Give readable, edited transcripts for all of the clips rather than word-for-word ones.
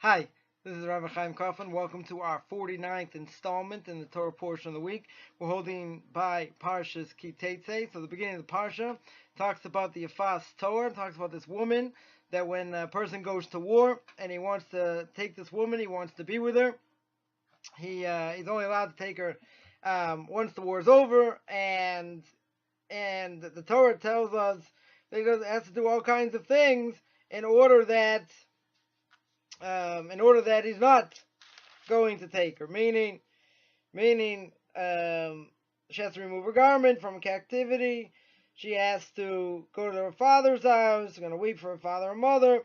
Hi, this is Rabbi Chaim Kaufman. Welcome to our 49th installment in the Torah portion of the week. We're holding by Parshas Ki Teitzei. So the beginning of the Parsha talks about the Yafas Torah, talks about this woman, that when a person goes to war and he wants to take this woman, he wants to be with her, he's only allowed to take her once the war is over, and the Torah tells us that he has to do all kinds of things in order that he's not going to take her, meaning she has to remove her garment from captivity, she has to go to her father's house, she's going to weep for her father and mother,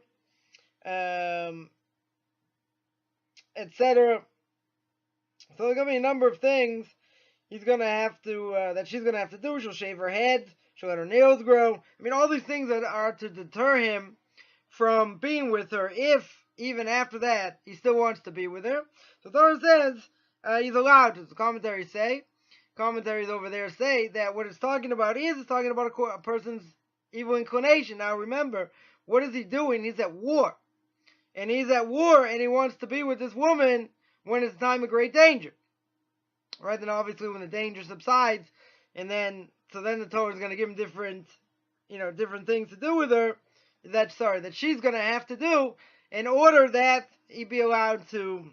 etc. So there's going to be a number of things he's going to have to, that she's going to have to do. She'll shave her head, she'll let her nails grow. I mean, all these things that are to deter him from being with her, if even after that he still wants to be with her. So Torah says he's allowed to. The commentaries over there say that what it's talking about it's talking about a person's evil inclination. Now remember, what is he doing? He's at war. And he wants to be with this woman when it's time of great danger. Right? Then obviously when the danger subsides, then the Torah is going to give him different things to do with her, that she's going to have to do in order that he be allowed to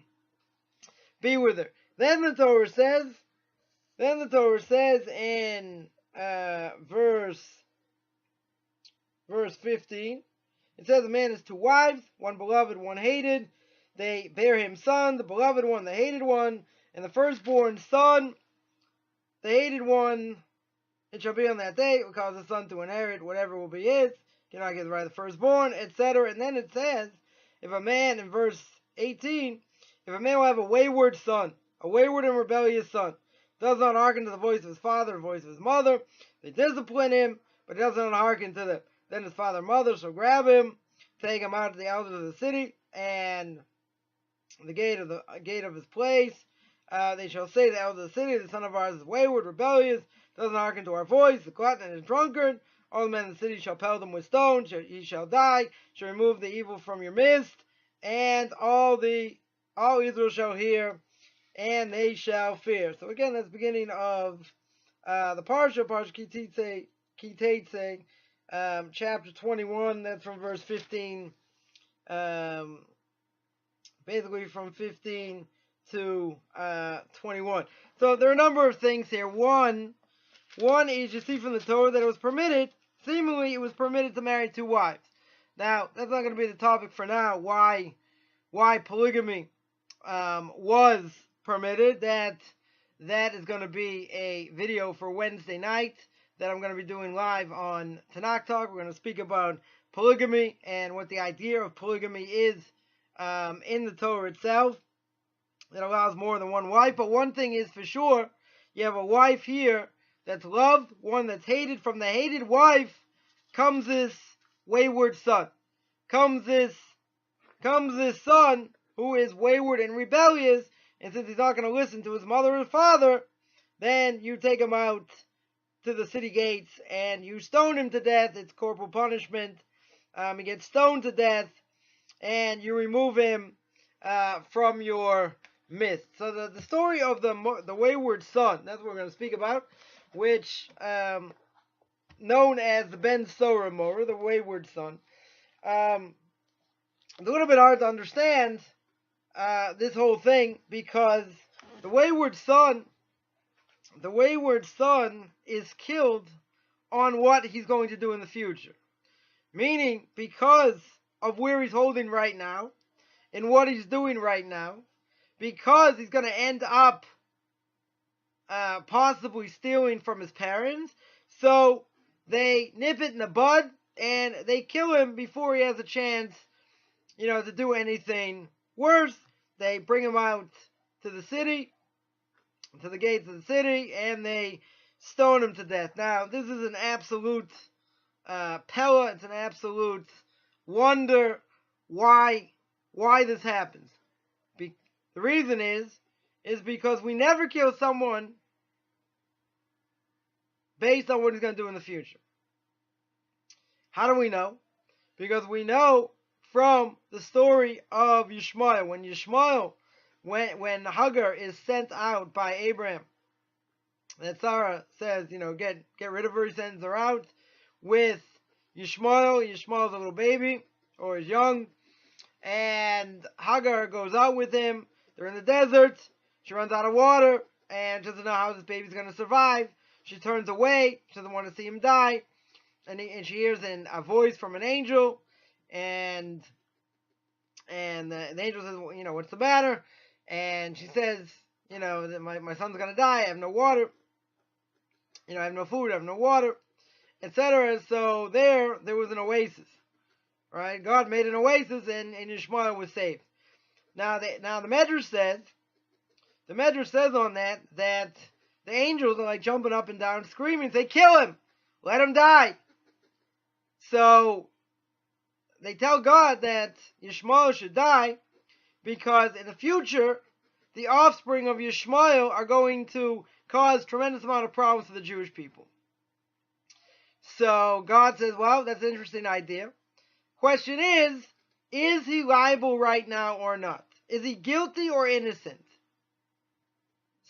be with her. Then the Torah says in verse 15, it says a man has two wives, one beloved, one hated. They bear him son, the beloved one, the hated one, and the firstborn son, the hated one, it shall be on that day, it will cause the son to inherit whatever will be his. You not get the right of the firstborn, etc. And then it says, if a man, in verse 18, if a man will have a wayward son, a wayward and rebellious son, does not hearken to the voice of his father, the voice of his mother, they discipline him, but he does not hearken to them. Then his father and mother shall grab him, take him out to the elders of the city, and the gate of his place. They shall say to the elders of the city, the son of ours is wayward, rebellious, doesn't hearken to our voice, the glutton and the drunkard. All the men in the city shall pelt him with stones, he shall die, shall remove the evil from your midst, and all Israel shall hear, and they shall fear. So again, that's the beginning of the Parshas Ki Teitzei, chapter 21, that's from verse 15, basically from 15 to 21. So there are a number of things here. One is, you see from the Torah that it was permitted, seemingly it was permitted to marry two wives. Now, that's not going to be the topic for now, why polygamy was permitted. That is going to be a video for Wednesday night that I'm going to be doing live on Tanakh Talk. We're going to speak about polygamy and what the idea of polygamy is in the Torah itself, that allows more than one wife. But one thing is for sure, you have a wife here that's loved, one that's hated. From the hated wife comes this wayward son. Comes this son who is wayward and rebellious, and since he's not going to listen to his mother and father, then you take him out to the city gates and you stone him to death. It's corporal punishment. He gets stoned to death, and you remove him from your midst. So the story of the wayward son, that's what we're going to speak about, which known as the Ben Sora Mora, the wayward son. It's a little bit hard to understand this whole thing, because the wayward son is killed on what he's going to do in the future. Meaning, because of where he's holding right now, and what he's doing right now, because he's going to end up possibly stealing from his parents, so they nip it in the bud, and they kill him before he has a chance, to do anything worse. They bring him out to the city, to the gates of the city, and they stone him to death. Now, this is an absolute Pella, it's an absolute wonder why this happens. The reason is because we never kill someone based on what he's going to do in the future. How do we know? Because we know from the story of Yishmael. When Hagar is sent out by Abraham, that Sarah says, get rid of her, he sends her out with Yishmael. Yishmael's a little baby, or is young, and Hagar goes out with him. They're in the desert. She runs out of water, and doesn't know how this baby's going to survive. She turns away. She doesn't want to see him die. And she hears a voice from an angel, and the angel says, what's the matter? And she says, that my son's going to die. I have no water. I have no food. I have no water, etc. So there was an oasis, right? God made an oasis, and Yishmael was saved. Now the Medrash says on that the angels are like jumping up and down, screaming, say, kill him, let him die. So they tell God that Yishmael should die because in the future, the offspring of Yishmael are going to cause tremendous amount of problems for the Jewish people. So God says, well, that's an interesting idea. Question is he liable right now or not? Is he guilty or innocent?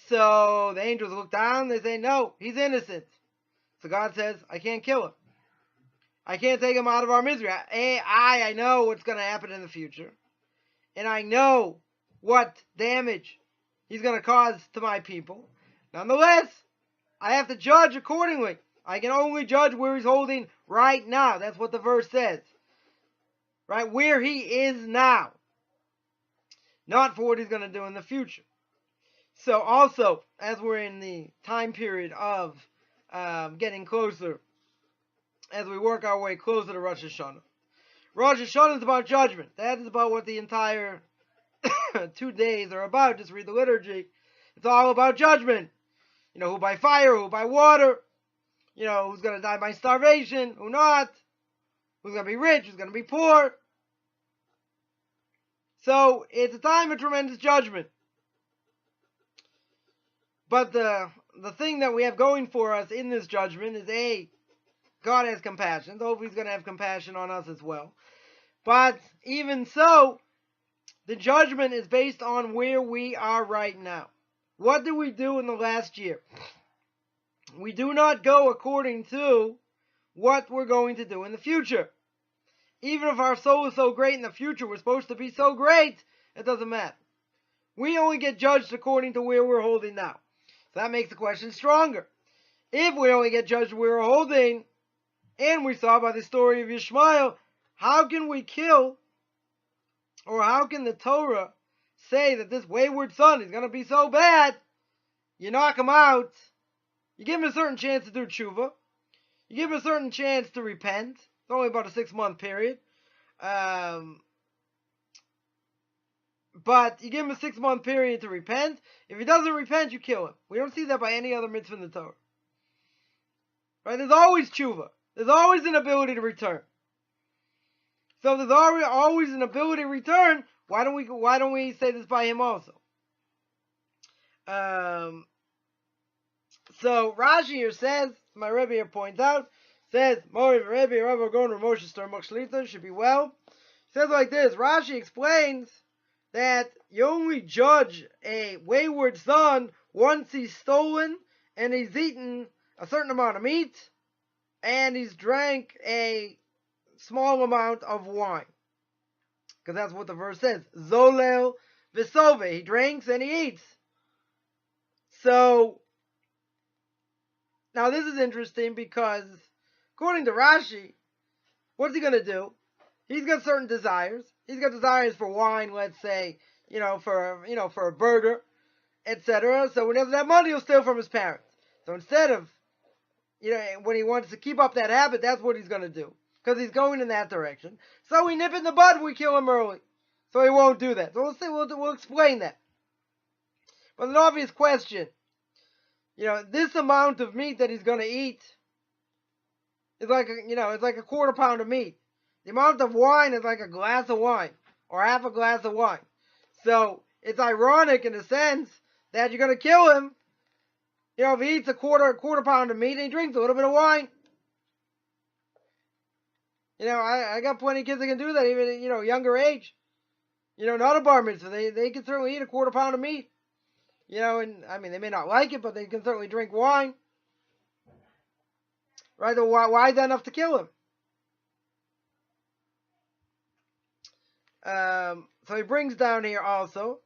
So the angels look down, they say, no, he's innocent. So God says, I can't kill him. I can't take him out of our misery. I know what's going to happen in the future. And I know what damage he's going to cause to my people. Nonetheless, I have to judge accordingly. I can only judge where he's holding right now. That's what the verse says. Right? Where he is now. Not for what he's going to do in the future. So also, as we're in the time period of getting closer, as we work our way closer to Rosh Hashanah. Rosh Hashanah is about judgment. That is about what the entire 2 days are about. Just read the liturgy. It's all about judgment. Who by fire, who by water. Who's going to die by starvation, who not. Who's going to be rich, who's going to be poor. So, it's a time of tremendous judgment. But the thing that we have going for us in this judgment is God has compassion. So hopefully he's going to have compassion on us as well. But even so, the judgment is based on where we are right now. What did we do in the last year? We do not go according to what we're going to do in the future. Even if our soul is so great in the future, we're supposed to be so great, it doesn't matter. We only get judged according to where we're holding now. So that makes the question stronger. If we only get judged where we're holding, and we saw by the story of Yishmael, how can we kill, or how can the Torah say that this wayward son is going to be so bad? You knock him out, you give him a certain chance to do Teshuvah, you give him a certain chance to repent. It's only about a 6-month period. But you give him a 6-month period to repent. If he doesn't repent, you kill him. We don't see that by any other mitzvah in the Torah. Right? There's always Teshuvah. There's always an ability to return. So if there's always an ability to return, why don't we say this by him also? So Rashi here says, my Rebbe here points out, says, Mori Rebbe Rabbi Gon Ramosha Star Shlita should be well. He says like this, Rashi explains that you only judge a wayward son once he's stolen and he's eaten a certain amount of meat and he's drank a small amount of wine. Because that's what the verse says. Zolel v'sove. He drinks and he eats. So, now this is interesting because according to Rashi, what's he going to do? He's got certain desires. He's got desires for wine, let's say, for a burger, etc. So when he doesn't have money, he'll steal from his parents. So instead of, when he wants to keep up that habit, that's what he's going to do. Because he's going in that direction. So we nip it in the bud and we kill him early. So he won't do that. So we'll explain that. But an obvious question, this amount of meat that he's going to eat is like, it's like a quarter pound of meat. The amount of wine is like a glass of wine, or half a glass of wine. So, it's ironic in the sense that you're going to kill him, if he eats a quarter pound of meat and he drinks a little bit of wine. I got plenty of kids that can do that, even, younger age. Not a bar mitzvah. They can certainly eat a quarter pound of meat. And, they may not like it, but they can certainly drink wine. Right? So why is that enough to kill him? So he brings down here also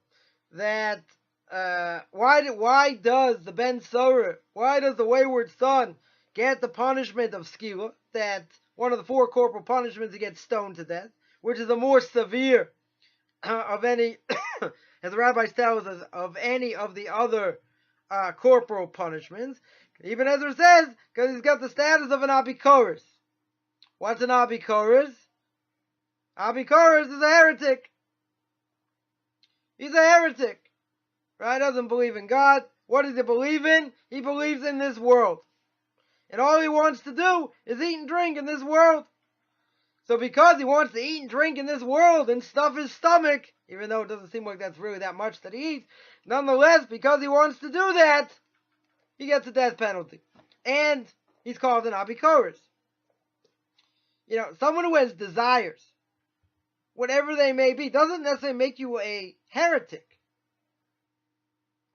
that why does the Ben Sorah, why does the wayward son get the punishment of skila, that one of the 4 corporal punishments, he gets stoned to death, which is the more severe of any, as the rabbis tell us, of any of the other corporal punishments. Even Ezra says, because he's got the status of an abikoros. What's an abikoros? Abikoros is a heretic. He's a heretic. Right? Doesn't believe in God. What does he believe in? He believes in this world. And all he wants to do is eat and drink in this world. So because he wants to eat and drink in this world and stuff his stomach, even though it doesn't seem like that's really that much that he eats, nonetheless, because he wants to do that, he gets a death penalty. And he's called an abikoros. Someone who has desires, whatever they may be, doesn't necessarily make you a heretic.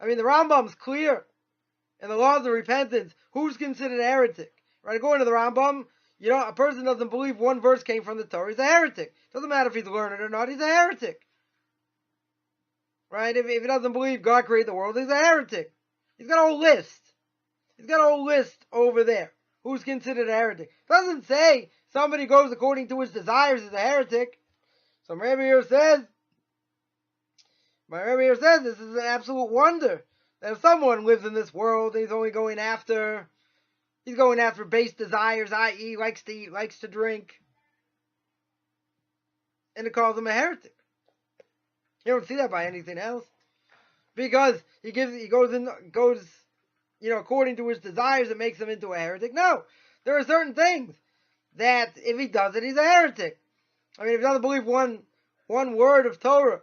The Rambam's clear in the laws of repentance who's considered a heretic. Right? According to the Rambam, a person doesn't believe one verse came from the Torah, he's a heretic. Doesn't matter if he's learned or not, he's a heretic. Right? If he doesn't believe God created the world, he's a heretic. He's got a whole list. He's got a whole list over there. Who's considered a heretic? Doesn't say somebody goes according to his desires is a heretic. So my Rebbe here says this is an absolute wonder that if someone lives in this world, he's going after base desires, i.e. likes to eat, likes to drink, and it calls him a heretic. You don't see that by anything else, because he goes according to his desires, it makes him into a heretic. No, there are certain things that if he does it, he's a heretic. If he doesn't believe one word of Torah,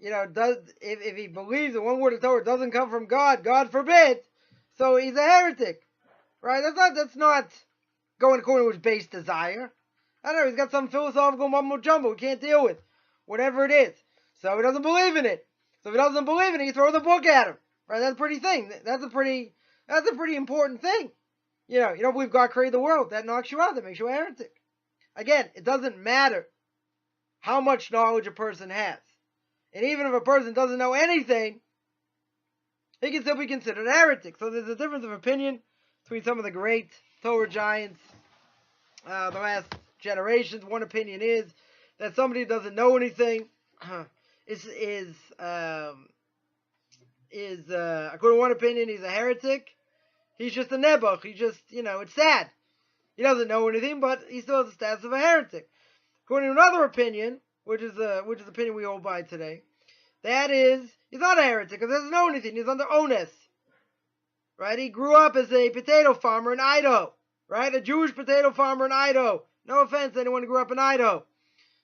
if he believes that one word of Torah doesn't come from God, God forbid, so he's a heretic, right? That's not going according to his base desire. I don't know, he's got some philosophical mumbo jumbo he can't deal with, whatever it is. So he doesn't believe in it. So if he doesn't believe in it, you throw the book at him, right? That's a pretty thing. That's a pretty important thing. You don't believe God created the world. That knocks you out. That makes you a heretic. Again, it doesn't matter how much knowledge a person has. And even if a person doesn't know anything, he can still be considered a heretic. So there's a difference of opinion between some of the great Torah giants, the last generations. One opinion is that somebody who doesn't know anything is according to one opinion, he's a heretic. He's just a nebuch. He just, it's sad. He doesn't know anything, but he still has the status of a heretic. According to another opinion, which is the opinion we hold by today, that is, he's not a heretic because he doesn't know anything. He's under onus. Right? He grew up as a potato farmer in Idaho. Right? A Jewish potato farmer in Idaho. No offense to anyone who grew up in Idaho.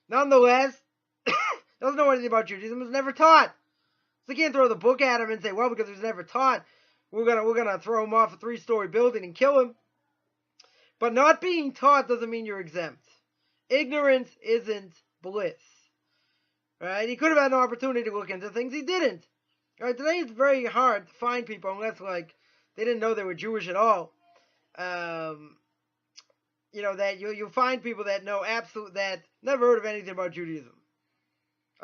Nonetheless, doesn't know anything about Judaism, was never taught. So you can't throw the book at him and say, well, because he was never taught, we're gonna throw him off a 3-story building and kill him. But not being taught doesn't mean you're exempt. Ignorance isn't bliss. Right? He could have had an opportunity to look into things, he didn't. Right? Today it's very hard to find people unless they didn't know they were Jewish at all. That you'll find people that know that never heard of anything about Judaism.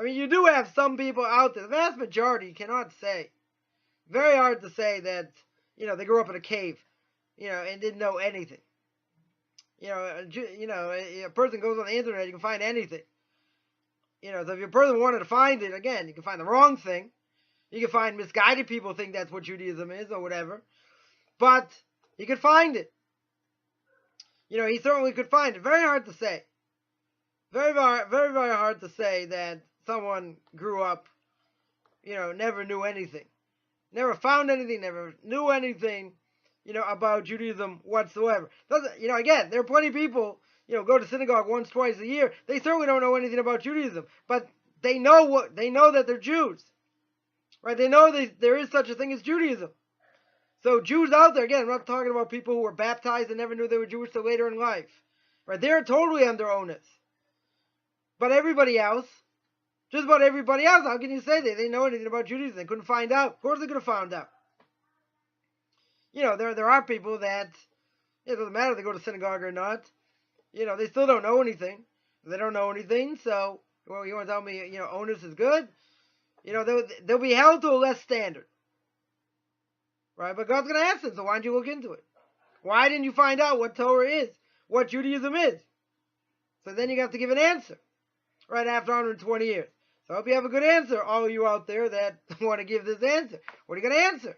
You do have some people out there, the vast majority you cannot say. Very hard to say that, they grew up in a cave, and didn't know anything. A person goes on the internet, you can find anything. So if your person wanted to find it, again, you can find the wrong thing. You can find misguided people think that's what Judaism is or whatever. But he could find it. He certainly could find it. Very hard to say. Very, very, very, very hard to say that someone grew up, never knew anything. Never found anything, never knew anything, about Judaism whatsoever. Again, there are plenty of people, go to synagogue once, twice a year. They certainly don't know anything about Judaism, but they know that they're Jews. Right? They know there is such a thing as Judaism. So Jews out there, again, I'm not talking about people who were baptized and never knew they were Jewish till later in life. Right? They're totally under onus. But everybody else, just about everybody else, how can you say they didn't know anything about Judaism? They couldn't find out. Of course they could have found out. There are people that, it doesn't matter if they go to synagogue or not. They still don't know anything. They don't know anything, so, well, you want to tell me, onus is good? They'll be held to a less standard. Right? But God's going to ask them, so why didn't you look into it? Why didn't you find out what Torah is? What Judaism is? So then you have to give an answer. Right after 120 years. So I hope you have a good answer, all of you out there that want to give this answer. What are you going to answer?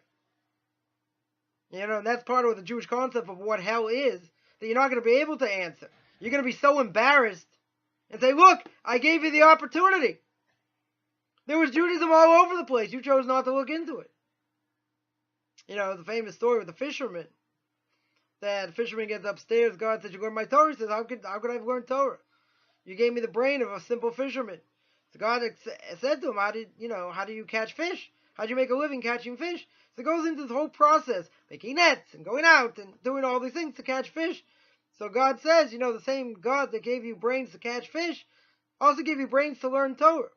And that's part of the Jewish concept of what hell is, that you're not going to be able to answer. You're going to be so embarrassed and say, look, I gave you the opportunity. There was Judaism all over the place. You chose not to look into it. The famous story with the fisherman. That the fisherman gets upstairs, God says, you learned my Torah. He says, how could I have learned Torah? You gave me the brain of a simple fisherman. So God said to him, how do you catch fish? How do you make a living catching fish? So it goes into this whole process, making nets and going out and doing all these things to catch fish. So God says, the same God that gave you brains to catch fish also gave you brains to learn Torah.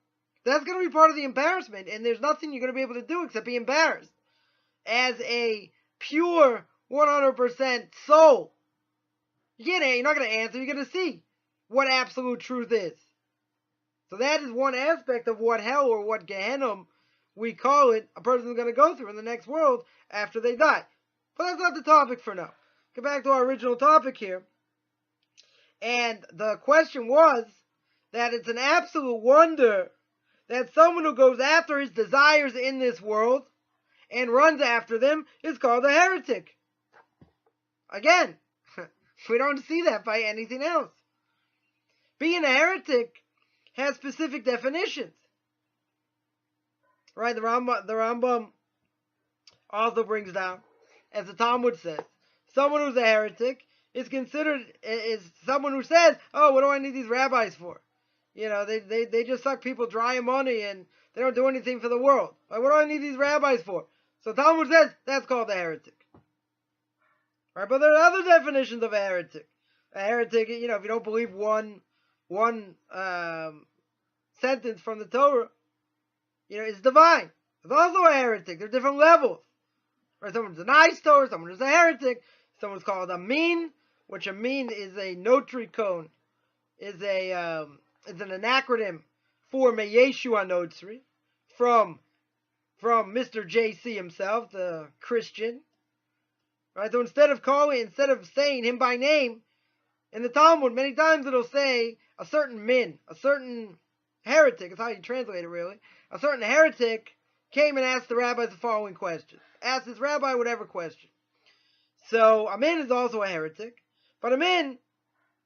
That's going to be part of the embarrassment, and there's nothing you're going to be able to do except be embarrassed. As a pure 100% soul, you're not going to answer, you're going to see what absolute truth is. So that is one aspect of what hell or what Gehenna, we call it, a person is going to go through in the next world after they die. But that's not the topic for now. Get back to our original topic here. And the question was that it's an absolute wonder that someone who goes after his desires in this world and runs after them is called a heretic. Again, we don't see that by anything else. Being a heretic has specific definitions. Right? The Rambam also brings down, as the Talmud says, someone who's a heretic is considered is someone who says, oh, what do I need these rabbis for? They just suck people dry of money and they don't do anything for the world. Like, what do I need these rabbis for? So Talmud says that's called a heretic. Right? But there are other definitions of a heretic. A heretic, if you don't believe one sentence from the Torah, is divine. It's also a heretic. There are different levels. Right? Someone denies Torah, someone is a heretic, someone's called a min, which a min is a notricon, is an acronym for Meyeshua Notzri, from Mr. JC himself, the Christian. Right? So instead of saying him by name, in the Talmud, many times it'll say a certain min, a certain heretic, that's how you translate it really. A certain heretic came and asked the rabbis the following question. Asked this rabbi whatever question. So a min is also a heretic, but a min,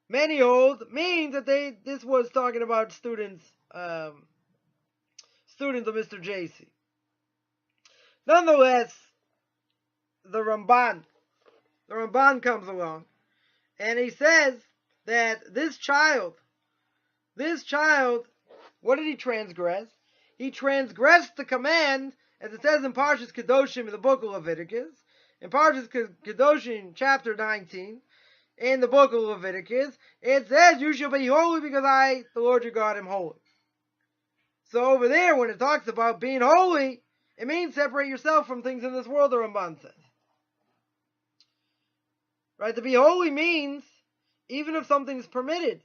many hold, means that this was talking about students of Mr. JC. Nonetheless, the Ramban comes along, and he says that this child, what did he transgress? He transgressed the command, as it says in Parshas Kedoshim in the book of Leviticus, in Parshas Kedoshim chapter 19, in the book of Leviticus, it says, you shall be holy because I, the Lord your God, am holy. So over there, when it talks about being holy, it means separate yourself from things in this world, the Ramban says. Right? To be holy means, even if something is permitted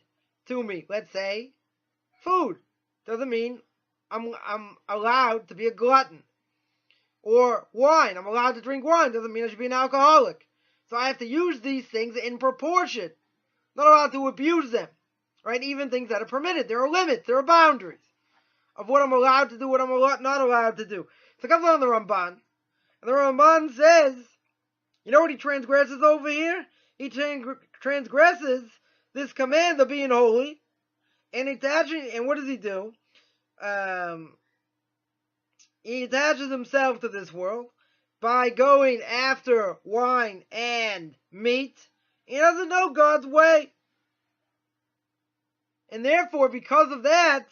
to me, let's say, food, doesn't mean I'm allowed to be a glutton. Or wine, I'm allowed to drink wine, doesn't mean I should be an alcoholic. So I have to use these things in proportion. Not allowed to abuse them. Right? Even things that are permitted. There are limits, there are boundaries of what I'm allowed to do, what I'm not allowed to do. So it comes on the Ramban. And the Ramban says, you know what he transgresses over here? He transgresses this command of being holy. And what does he do? He attaches himself to this world by going after wine and meat. He doesn't know God's way. And therefore, because of that,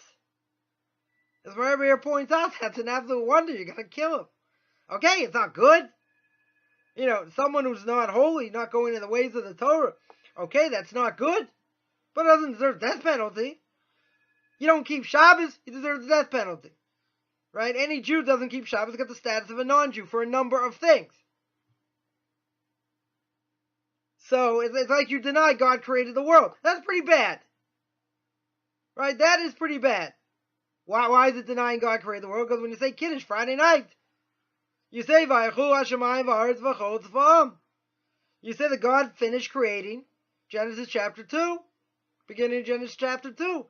as Rabbi here points out, that's an absolute wonder. You're going to kill him. Okay, it's not good. Someone who's not holy, not going in the ways of the Torah. Okay, that's not good. but doesn't deserve the death penalty. You don't keep Shabbos, you deserve the death penalty. Right? Any Jew doesn't keep Shabbos gets the status of a non-Jew for a number of things. So it's like you deny God created the world. That's pretty bad. Right? That is pretty bad. Why is it denying God created the world? Because when you say Kiddush Friday night, you say Vayechu Hashemayim v'Haaretz v'chol tzva'am. You say that God finished creating Genesis chapter 2, beginning of Genesis chapter 2.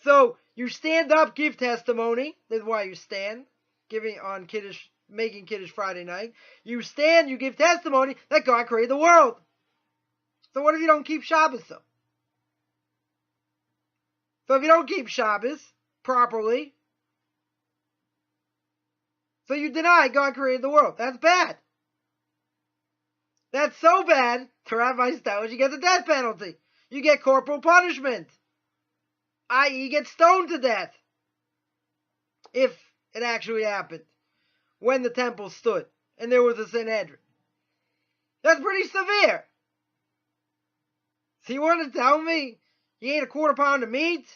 So you stand up, give testimony. That's why you stand, giving on Kiddush, making Kiddush Friday night. You stand, you give testimony that God created the world. So what if you don't keep Shabbos though? So if you don't keep Shabbos properly, so you deny God created the world. That's bad. That's so bad, the rabbis tell us you get the death penalty. You get corporal punishment. I.e., you get stoned to death. If it actually happened. When the temple stood and there was a Sanhedrin. That's pretty severe. So you want to tell me he ate a quarter pound of meat,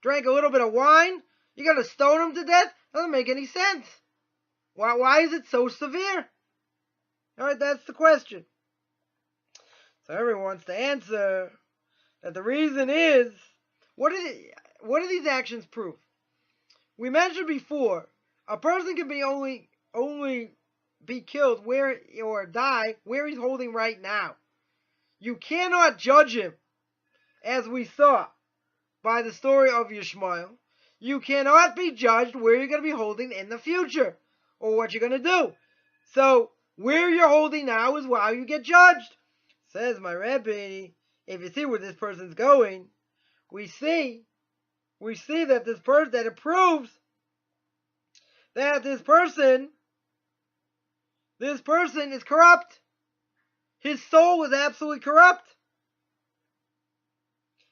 drank a little bit of wine, you're going to stone him to death? Doesn't make any sense. Why is it so severe? Alright, that's the question. So everyone wants to answer that the reason is, what do these actions prove? We mentioned before, a person can be only be killed or die where he's holding right now. You cannot judge him, as we saw by the story of Yishmael. You cannot be judged where you're going to be holding in the future, or what you're going to do. So, where you're holding now is how you get judged. Says my Rebbe, if you see where this person's going, we see that that it proves that this person is corrupt. His soul is absolutely corrupt.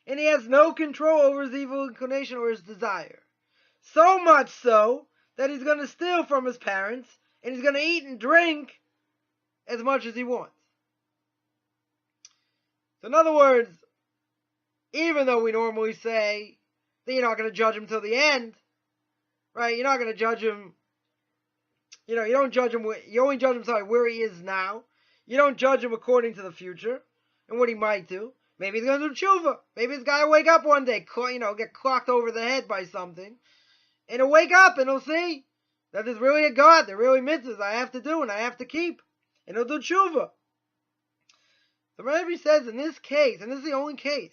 And he has no control over his evil inclination or his desire. So much so that he's going to steal from his parents and he's going to eat and drink as much as he wants. So in other words, even though we normally say that you're not going to judge him till the end, right? You're not going to judge him, you don't judge him, you only judge him, where he is now. You don't judge him according to the future and what he might do. Maybe he's going to do Teshuvah. Maybe this guy will wake up one day, get clocked over the head by something, and he'll wake up and he'll see that there's really a God, there are really mitzvahs I have to do and I have to keep, and he'll do Teshuvah. The Rebbe says in this case, and this is the only case,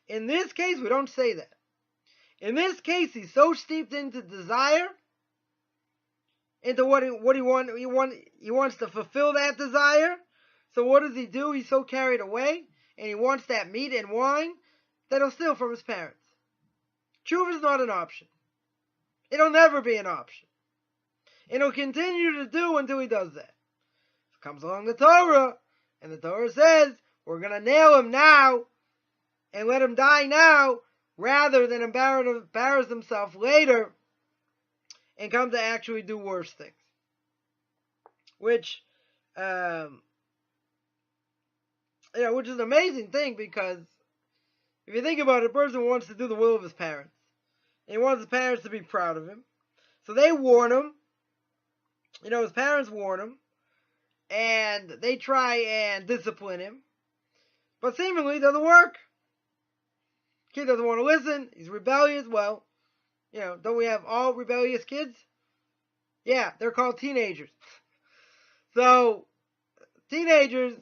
in this case we don't say that. In this case he's so steeped into desire, into what he wants to fulfill that desire. So what does he do? He's so carried away, and he wants that meat and wine that he'll steal from his parents. Teshuvah is not an option. It'll never be an option. And he'll continue to do until he does that. Comes along the Torah, and the Torah says, we're going to nail him now, and let him die now, rather than embarrass himself later, and come to actually do worse things. Which is an amazing thing, because if you think about it, a person wants to do the will of his parents. And he wants his parents to be proud of him. So they warn him. His parents warn him. And they try and discipline him. But seemingly it doesn't work. Kid doesn't want to listen. He's rebellious. Well, don't we have all rebellious kids? Yeah, they're called teenagers. So, teenagers,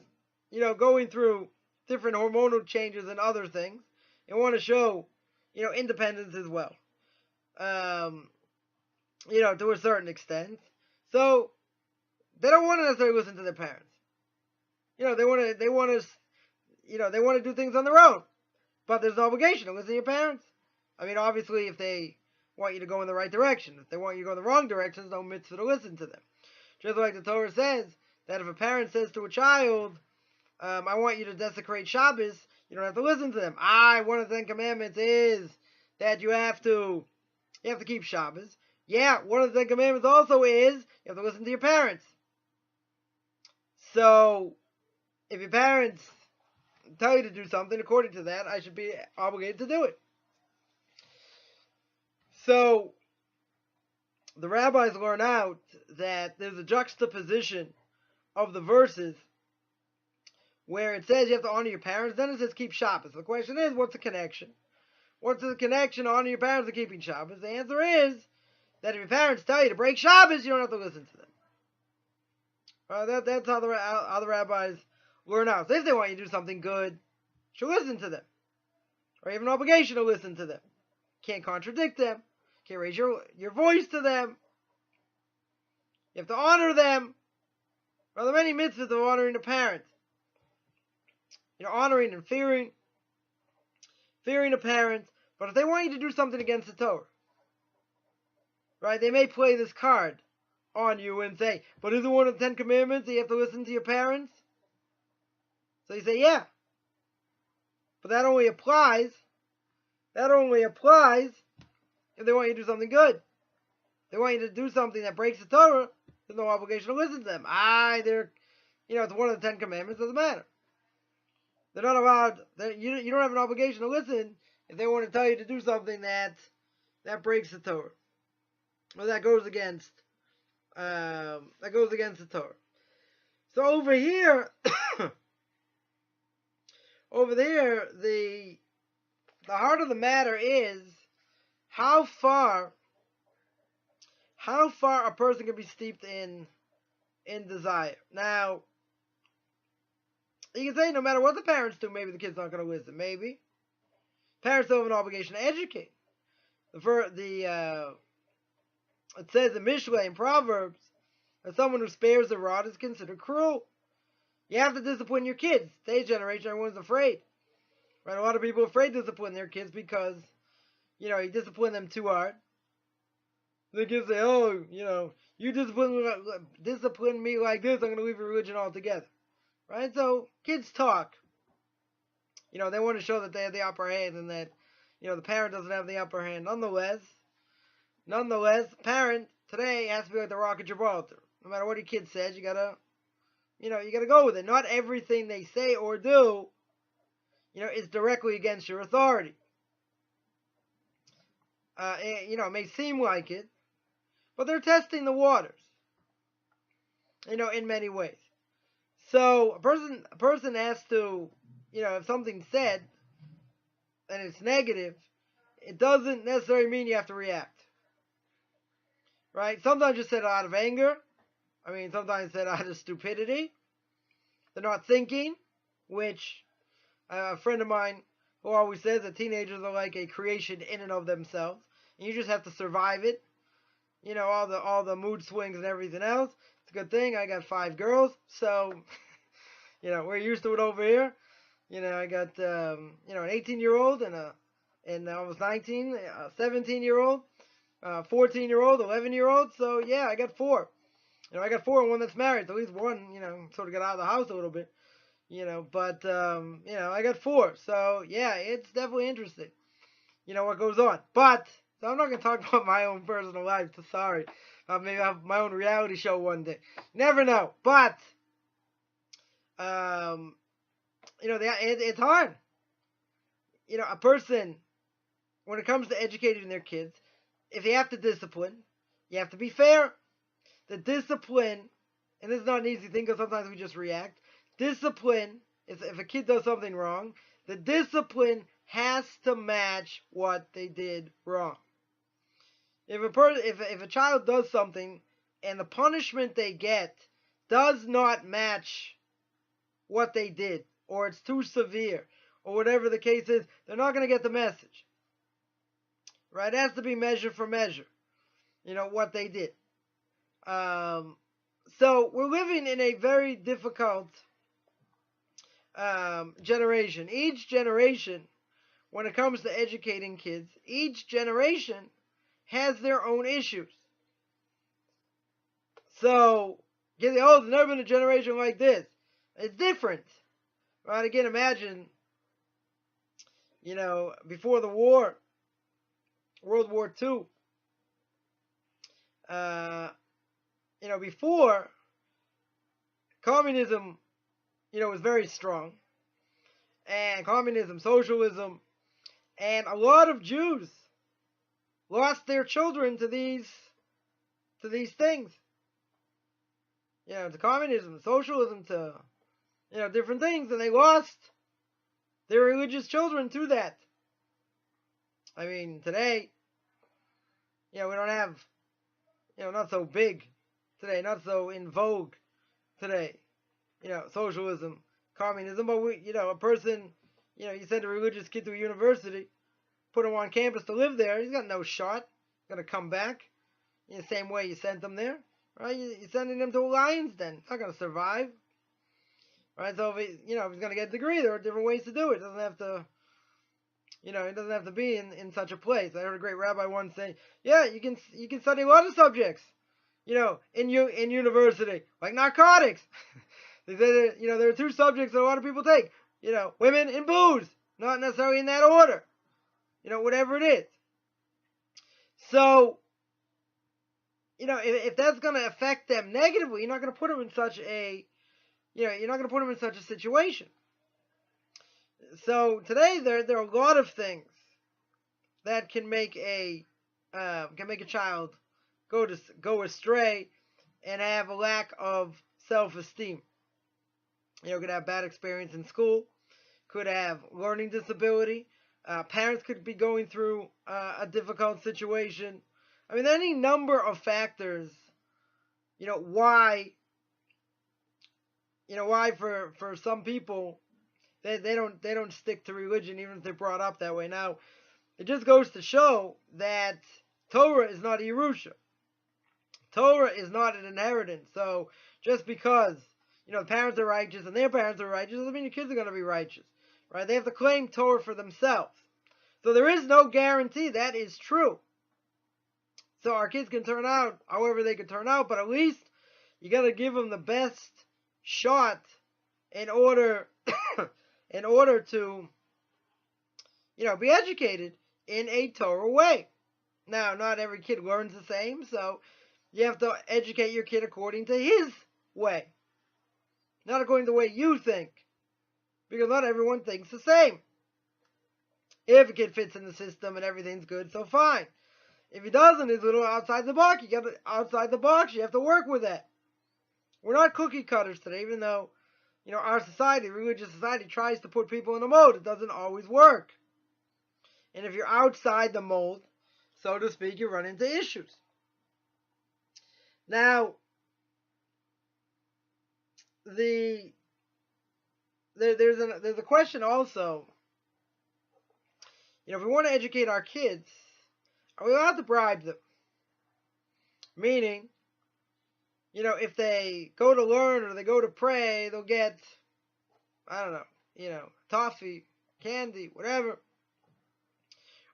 going through different hormonal changes and other things, and want to show, independence as well. To a certain extent. So, they don't want to necessarily listen to their parents. They want to do things on their own. But there's an obligation to listen to your parents. I mean, obviously, if they want you to go in the right direction. If they want you to go in the wrong direction, there's no mitzvah to listen to them. Just like the Torah says, that if a parent says to a child, I want you to desecrate Shabbos, you don't have to listen to them. One of the 10 commandments is that you have to keep Shabbos. Yeah, one of the 10 commandments also is you have to listen to your parents. So, if your parents tell you to do something, according to that, I should be obligated to do it. So, the rabbis learn out that there's a juxtaposition of the verses where it says you have to honor your parents, then it says keep Shabbos. The question is, what's the connection? What's the connection to honor your parents and keeping Shabbos? The answer is that if your parents tell you to break Shabbos, you don't have to listen to them. That's how the rabbis learn out. So if they want you to do something good, you should listen to them. Or you have an obligation to listen to them. Can't contradict them. Can't raise your voice to them. You have to honor them. Well, there are many mitzvahs of honoring the parents. Honoring and fearing the parents. But if they want you to do something against the Torah, right, they may play this card on you and say, but isn't one of the 10 Commandments that you have to listen to your parents? So you say, yeah. But that only applies if they want you to do something good. If they want you to do something that breaks the Torah, there's no obligation to listen to them. It's one of the 10 Commandments, doesn't matter. They're not allowed, you don't have an obligation to listen if they want to tell you to do something that breaks the Torah. Or that goes against the Torah. So over here, the heart of the matter is how far a person can be steeped in desire. Now, you can say no matter what the parents do, maybe the kid's not going to listen. Maybe parents don't have an obligation to educate. It says in Mishlei in Proverbs that someone who spares the rod is considered cruel. You have to discipline your kids. Today's generation, everyone's afraid. Right? A lot of people are afraid to discipline their kids because, you discipline them too hard. The kids say, you discipline me like this, I'm going to leave your religion altogether. Right? So, kids talk. They want to show that they have the upper hand and that, the parent doesn't have the upper hand. Nonetheless, parent today has to be like the Rock of Gibraltar. No matter what your kid says, you gotta go with it. Not everything they say or do, is directly against your authority. It may seem like it, but they're testing the waters, in many ways. So a person has to, if something's said and it's negative, it doesn't necessarily mean you have to react. Right? Sometimes you said out of anger. Sometimes said out of stupidity. They're not thinking, which a friend of mine who always says that teenagers are like a creation in and of themselves. And you just have to survive it. All the mood swings and everything else. It's a good thing. I got 5 girls, so, we're used to it over here. I got, an 18-year-old and almost 19, a 17-year-old, 14-year-old, 11-year-old. So, yeah, I got 4. I got 4 and one that's married. So at least one, sort of got out of the house a little bit. But I got 4. So, yeah, it's definitely interesting, what goes on. But, so I'm not going to talk about my own personal life. So sorry. Maybe I'll have my own reality show one day. Never know. But, it's hard. A person, when it comes to educating their kids, if you have to discipline, you have to be fair. The discipline, and this is not an easy thing because sometimes we just react. Discipline, if a kid does something wrong, the discipline has to match what they did wrong. If a child does something and the punishment they get does not match what they did, or it's too severe, or whatever the case is, they're not going to get the message. Right? It has to be measure for measure. What they did. So we're living in a very difficult generation. Each generation, when it comes to educating kids, each generation has their own issues. So, there's never been a generation like this. It's different. Right? Again, imagine, before the war, World War II, before, communism, was very strong. and communism, socialism, and a lot of Jews lost their children to these things. To communism, socialism, to different things, and they lost their religious children to that. I mean, today, we don't have, not so big today, not so in vogue today, socialism, communism, but a person, you send a religious kid to a university, put him on campus to live there, he's got no shot, he's going to come back, in the same way you sent him there, right? You're sending him to a lion's den, he's not going to survive, right? So if he's going to get a degree, there are different ways to do it. It doesn't have to, it doesn't have to be in such a place. I heard a great rabbi once say, yeah, you can study a lot of subjects, in university, like narcotics. They say that, there are 2 subjects that a lot of people take, women and booze, not necessarily in that order, whatever it is. So, if that's going to affect them negatively, you're not going to put them in such a, you're not going to put them in such a situation. So today there are a lot of things that can make a child go astray and have a lack of self-esteem. Could have bad experience in school, could have learning disability, parents could be going through a difficult situation. I mean, any number of factors, why for some people they don't stick to religion even if they're brought up that way. Now, it just goes to show that Torah is not a Yerusha. Torah is not an inheritance. So just because the parents are righteous and their parents are righteous doesn't mean your kids are going to be righteous, right? They have to claim Torah for themselves. So there is no guarantee that is true. So our kids can turn out however they can turn out, but at least you got to give them the best shot in order to be educated in a Torah way. Now, not every kid learns the same, so you have to educate your kid according to his way, not according to the way you think, because not everyone thinks the same. If a kid fits in the system and everything's good, so fine. If he doesn't, he's a little outside the box. You have to work with that. We're not cookie cutters today, even though, our society, religious society, tries to put people in a mold. It doesn't always work. And if you're outside the mold, so to speak, you run into issues. Now, there's a question also. If we want to educate our kids, are we allowed to bribe them? Meaning, if they go to learn or they go to pray, they'll get, I don't know, toffee, candy, whatever.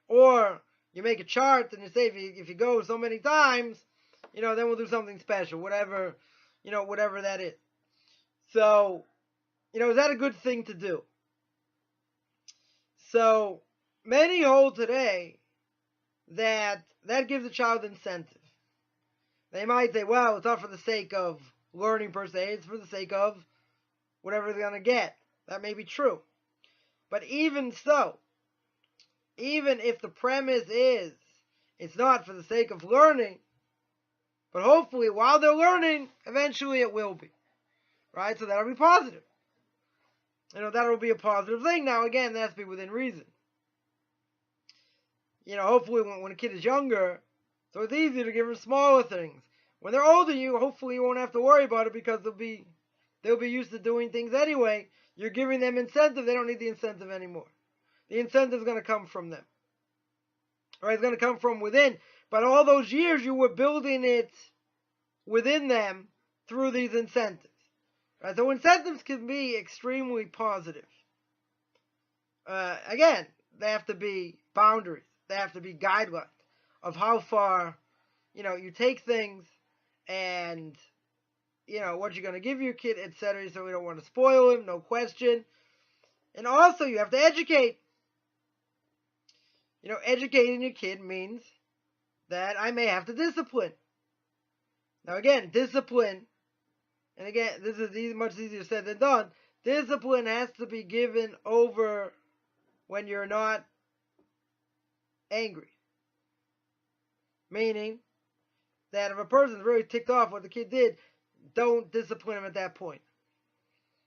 Or you make a chart and you say if you go so many times, then we'll do something special, whatever that is. So, is that a good thing to do? So, many hold today that gives a child incentive. They might say, well, it's not for the sake of learning per se, it's for the sake of whatever they're going to get. That may be true. But even so, even if the premise is it's not for the sake of learning, but hopefully while they're learning, eventually it will be. Right? So that'll be positive. That'll be a positive thing. Now, again, that has to be within reason. Hopefully when a kid is younger, so it's easier to give them smaller things. When they're older, hopefully you won't have to worry about it because they'll be used to doing things anyway. You're giving them incentive. They don't need the incentive anymore. The incentive is going to come from them. Right? It's going to come from within. But all those years you were building it within them through these incentives. Right? So incentives can be extremely positive. Again, they have to be boundaries. They have to be guidelines of how far, you take things and, what you're going to give your kid, etc. So we don't want to spoil him, no question. And also, you have to educate. Educating your kid means that I may have to discipline. Now again, discipline, and again, this is much easier said than done. discipline has to be given over when you're not angry. Meaning that if a person's really ticked off what the kid did, don't discipline him at that point.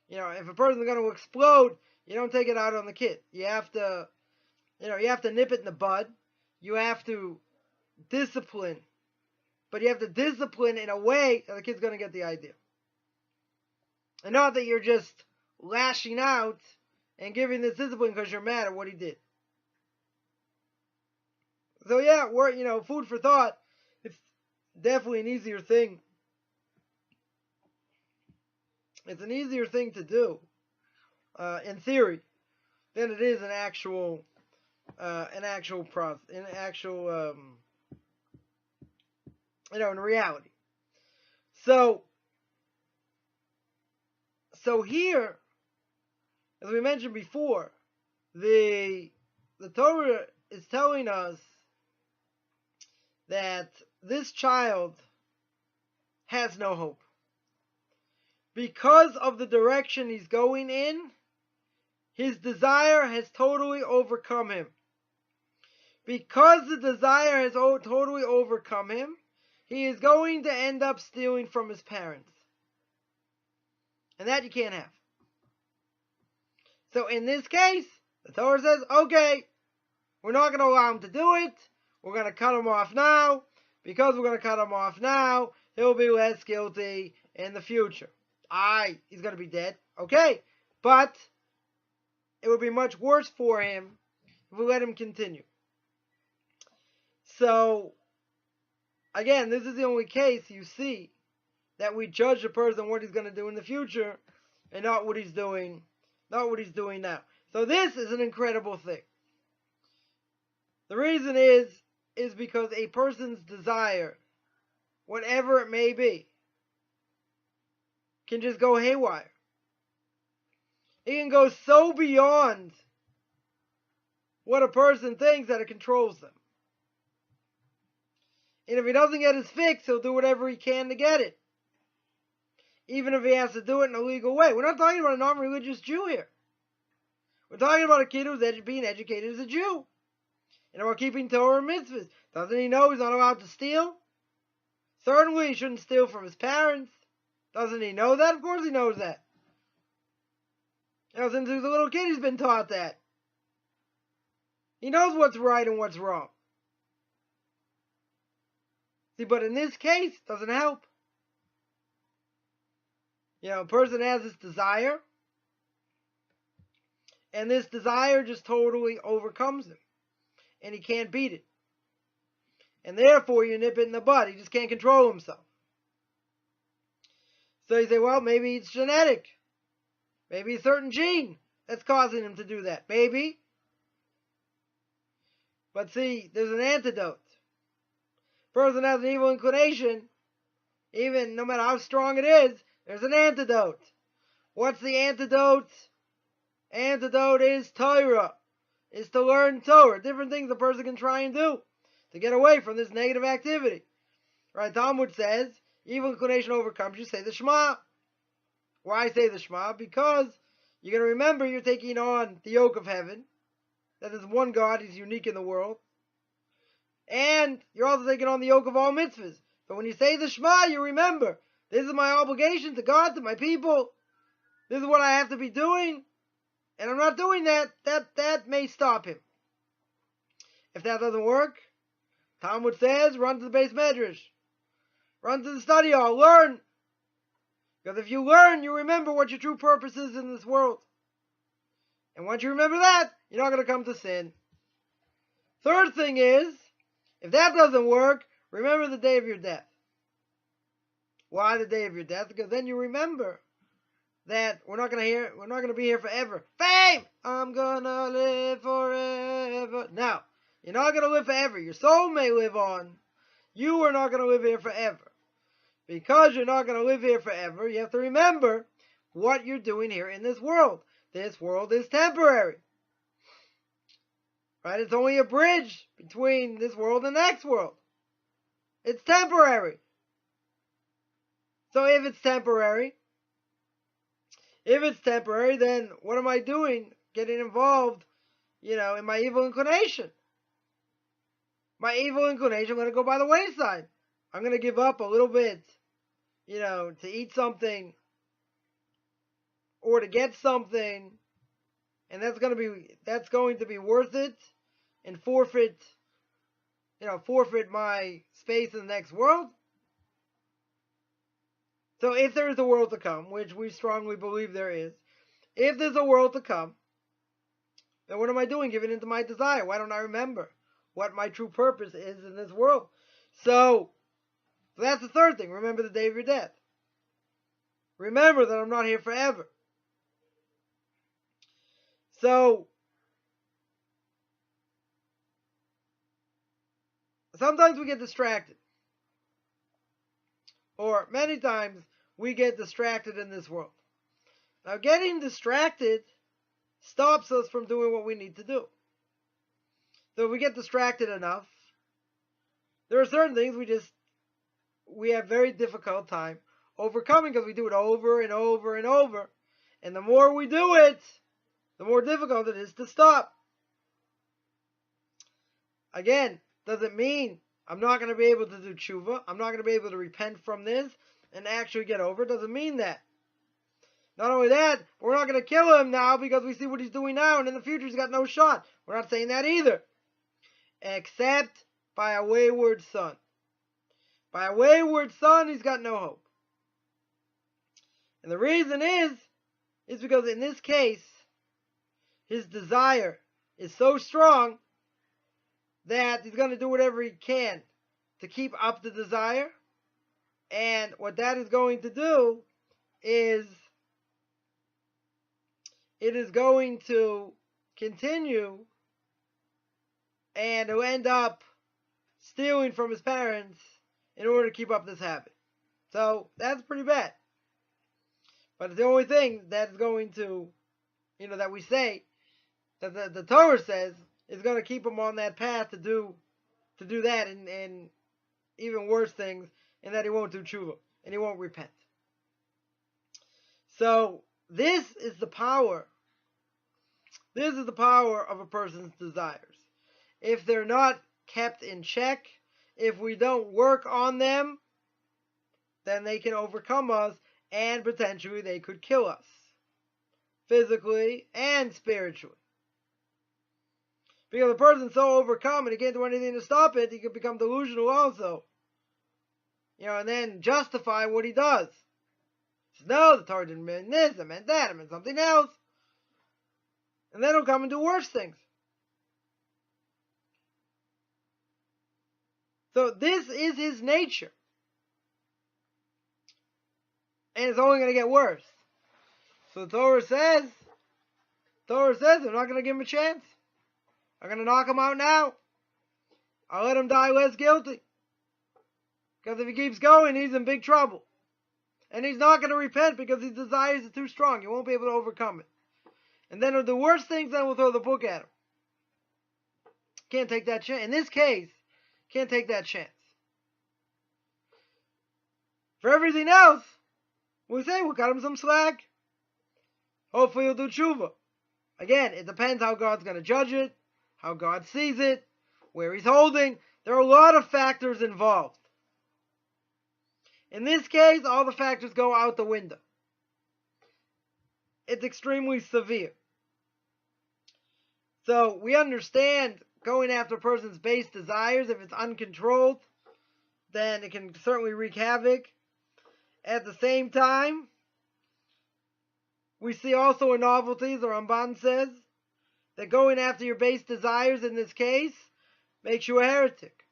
If a person's going to explode, you don't take it out on the kid. You have to nip it in the bud. You have to discipline. But you have to discipline in a way that the kid's going to get the idea. And not that you're just lashing out and giving this discipline because you're mad at what he did. So yeah, food for thought. It's definitely an easier thing. It's an easier thing to do, in theory, than it is in in reality. So here, as we mentioned before, the Torah is telling us that this child has no hope. Because of the direction he's going in, his desire has totally overcome him. Because the desire has totally overcome him, he is going to end up stealing from his parents. And that you can't have. So in this case, the Torah says, okay, we're not going to allow him to do it. We're going to cut him off now. Because we're going to cut him off now, he'll be less guilty in the future. He's going to be dead. Okay. But it would be much worse for him if we let him continue. So, again, this is the only case you see that we judge a person what he's going to do in the future and not what he's doing now. So this is an incredible thing. The reason is because a person's desire, whatever it may be, can just go haywire. It can go so beyond what a person thinks that it controls them. And if he doesn't get his fix, he'll do whatever he can to get it. Even if he has to do it in a legal way. We're not talking about a non-religious Jew here. We're talking about a kid who's being educated as a Jew. And about keeping Torah and mitzvahs. Doesn't he know he's not allowed to steal? Certainly he shouldn't steal from his parents. Doesn't he know that? Of course he knows that. Since he was a little kid, he's been taught that. He knows what's right and what's wrong. See, but in this case, it doesn't help. A person has this desire, and this desire just totally overcomes him, and he can't beat it. And therefore, you nip it in the bud. He just can't control himself. So you say, well, maybe it's genetic. Maybe a certain gene that's causing him to do that. Maybe. But see, there's an antidote. Person has an evil inclination, even no matter how strong it is, there's an antidote. What's the antidote? Antidote is Torah. Is to learn Torah. Different things a person can try and do to get away from this negative activity. Right? Talmud says, evil inclination overcomes you, say the Shema. Why say the Shema? Because you're going to remember you're taking on the yoke of heaven. That there's one God, He's unique in the world. And you're also taking on the yoke of all mitzvahs. So when you say the Shema, you remember, this is my obligation to God, to my people. This is what I have to be doing. And I'm not doing that. That may stop him. If that doesn't work, Talmud says, run to the base medrash. Run to the study hall. Learn. Because if you learn, you remember what your true purpose is in this world. And once you remember that, you're not going to come to sin. Third thing is, if that doesn't work, remember the day of your death. Why the day of your death? Because then you remember that we're not going to be here forever. Fame! I'm going to live forever. No, you're not going to live forever. Your soul may live on. You are not going to live here forever. Because you're not going to live here forever, you have to remember what you're doing here in this world. This world is temporary. Right? It's only a bridge between this world and the next world. It's temporary. So if it's temporary, If it's temporary, then what am I doing getting involved, in my evil inclination? My evil inclination, I'm going to go by the wayside. I'm going to give up a little bit, to eat something or to get something, and that's going to be worth it, and forfeit my space in the next world. So if there is a world to come, which we strongly believe there is, if there's a world to come, then what am I doing giving into my desire? Why don't I remember what my true purpose is in this world? So that's the third thing. Remember the day of your death. Remember that I'm not here forever. So sometimes we get distracted. Or many times we get distracted in this world. Now getting distracted stops us from doing what we need to do. So if we get distracted enough, there are certain things we have very difficult time overcoming because we do it over and over and over. And the more we do it, the more difficult it is to stop. Again, doesn't mean I'm not going to be able to do Teshuvah. I'm not going to be able to repent from this and actually get over it. Doesn't mean that. Not only that, we're not going to kill him now because we see what he's doing now, and in the future he's got no shot. We're not saying that either. Except by a wayward son. By a wayward son, he's got no hope. And the reason is because in this case, his desire is so strong that he's going to do whatever he can to keep up the desire. And what that is going to do is it is going to continue and he'll end up stealing from his parents in order to keep up this habit. So that's pretty bad. But it's the only thing that is going to, that we say, that the Torah says is going to keep him on that path to do that and even worse things, and that he won't do Teshuvah and he won't repent. So this is the power. This is the power of a person's desires. If they're not kept in check, if we don't work on them, then they can overcome us and potentially they could kill us, physically and spiritually. Because a person's so overcome and he can't do anything to stop it, he can become delusional also. And then justify what he does. He says, no, the Torah didn't mean this, it meant that, it meant something else. And then he'll come and do worse things. So this is his nature. And it's only going to get worse. So the Torah says, I'm not going to give him a chance. I'm going to knock him out now. I'll let him die less guilty. Because if he keeps going, he's in big trouble. And he's not going to repent because his desires are too strong. He won't be able to overcome it. And then the worst things, then we'll throw the book at him. Can't take that chance. In this case, can't take that chance. For everything else, we say we'll cut him some slack. Hopefully he'll do Teshuvah. Again, it depends how God's going to judge it, how God sees it, where he's holding. There are a lot of factors involved. In this case, all the factors go out the window. It's extremely severe. So we understand going after a person's base desires, if it's uncontrolled, then it can certainly wreak havoc. At the same time, we see also a novelty, the Ramban says, that going after your base desires in this case makes you a heretic.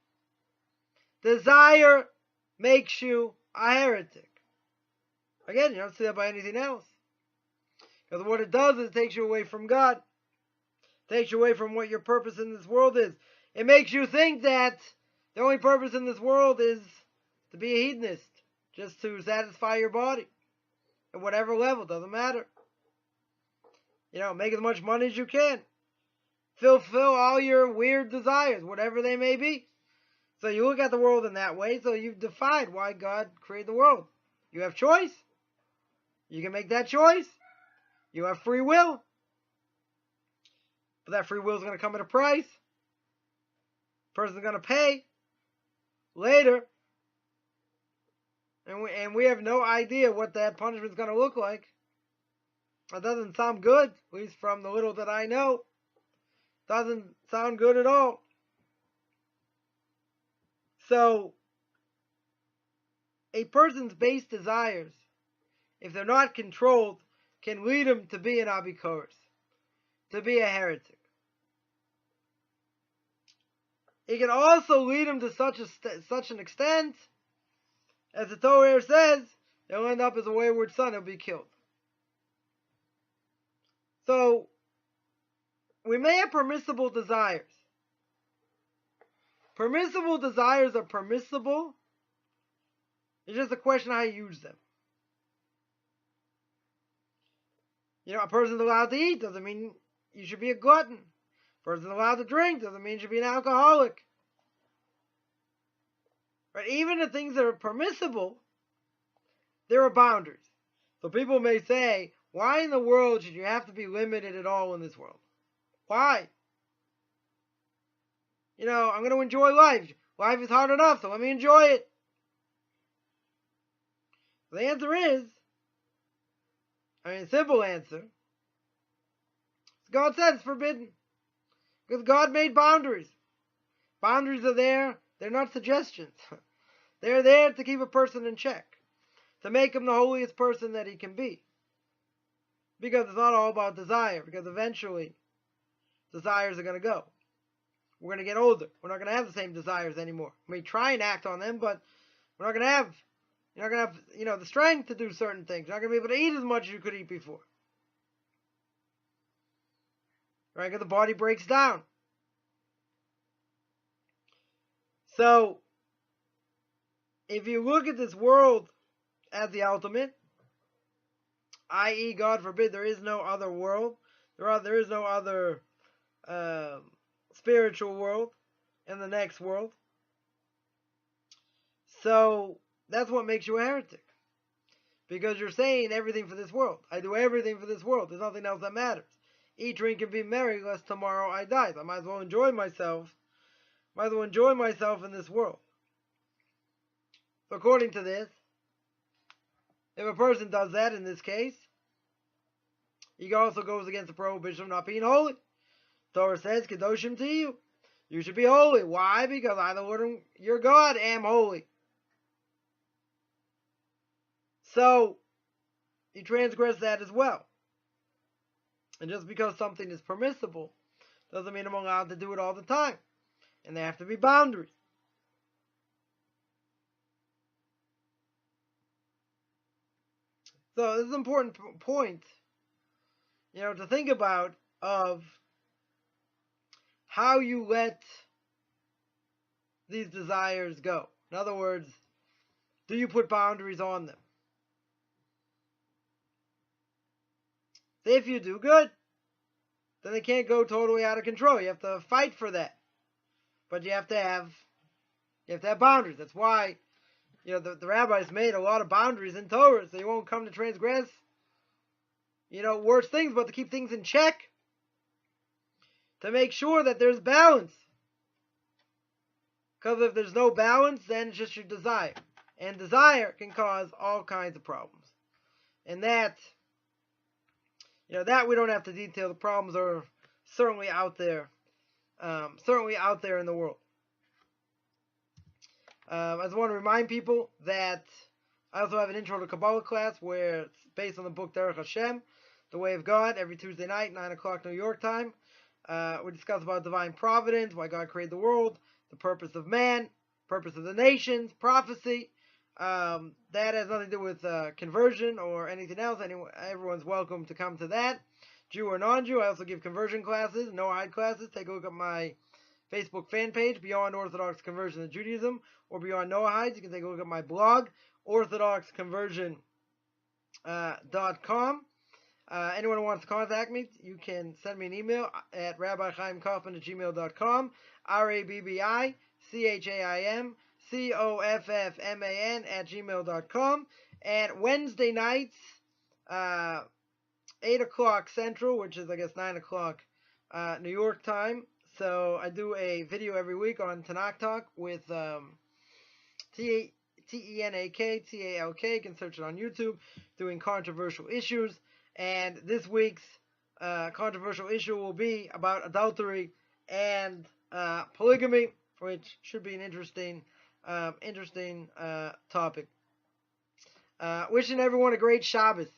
Desire makes you a heretic. Again, you don't see that by anything else. Because what it does is it takes you away from God. It takes you away from what your purpose in this world is. It makes you think that the only purpose in this world is to be a hedonist, just to satisfy your body at whatever level, doesn't matter. Make as much money as you can. Fulfill all your weird desires, whatever they may be. So you look at the world in that way, so you've defied why God created the world. You have choice. You can make that choice. You have free will. But that free will is going to come at a price. The person's going to pay later. And we have no idea what that punishment is going to look like. It doesn't sound good, at least from the little that I know. Doesn't sound good at all. So, a person's base desires, if they're not controlled, can lead him to be an abikoros, to be a heretic. It can also lead him to such an extent, as the Torah says, he'll end up as a wayward son, he'll be killed. So, we may have permissible desires. Permissible desires are permissible. It's just a question of how you use them. You know, a person's allowed to eat doesn't mean you should be a glutton. A person's allowed to drink doesn't mean you should be an alcoholic. Right? Even the things that are permissible, there are boundaries. So people may say, why in the world should you have to be limited at all in this world? Why? You know, I'm going to enjoy life. Life is hard enough, so let me enjoy it. The answer is, simple answer. God said it's forbidden. Because God made boundaries. Boundaries are there. They're not suggestions. They're there to keep a person in check. To make him the holiest person that he can be. Because it's not all about desire. Because eventually, desires are going to go. We're going to get older. We're not going to have the same desires anymore. We may try and act on them, but we're not going to have... You're not going to have, the strength to do certain things. You're not going to be able to eat as much as you could eat before. Right? Because the body breaks down. So, if you look at this world as the ultimate, i.e., God forbid, there is no other world. There is no other spiritual world in the next world. So, that's what makes you a heretic. Because you're saying everything for this world. I do everything for this world. There's nothing else that matters. Eat, drink, and be merry, lest tomorrow I die. So I might as well enjoy myself. Might as well enjoy myself in this world. So according to this, if a person does that in this case, he also goes against the prohibition of not being holy. Torah says, Kedoshim to you. You should be holy. Why? Because I, the Lord your God, am holy. So, you transgress that as well. And just because something is permissible doesn't mean I'm allowed to do it all the time. And there have to be boundaries. So, this is an important point, to think about of how you let these desires go. In other words, do you put boundaries on them? If you do, good. Then they can't go totally out of control. You have to fight for that. But you have to have boundaries. That's why, the rabbis made a lot of boundaries in Torah, so you won't come to transgress, worse things, but to keep things in check. To make sure that there's balance. Because if there's no balance, then it's just your desire. And desire can cause all kinds of problems. And that we don't have to detail. The problems are certainly out there. Certainly out there in the world. I just want to remind people that I also have an intro to Kabbalah class where it's based on the book Derech Hashem, The Way of God, every Tuesday night, 9 o'clock New York time. We discuss about divine providence, why God created the world, the purpose of man, purpose of the nations, prophecy. That has nothing to do with conversion or anything else. Everyone's welcome to come to that, Jew or non-Jew. I also give conversion classes, no-hide classes. Take a look at my Facebook fan page, Beyond Orthodox Conversion to Judaism, or Beyond Noahides. You can take a look at my blog, orthodoxconversion.com. Anyone who wants to contact me, you can send me an email at rabbichaimkaufman@gmail.com, RABBICHAIMCOFFMAN @gmail.com. And Wednesday nights, 8 o'clock Central, which is, I guess, 9 o'clock New York time. So I do a video every week on Tanakh Talk with Tenak, Talk. You can search it on YouTube, doing controversial issues. And this week's controversial issue will be about adultery and polygamy, which should be an interesting topic. Wishing everyone a great Shabbos.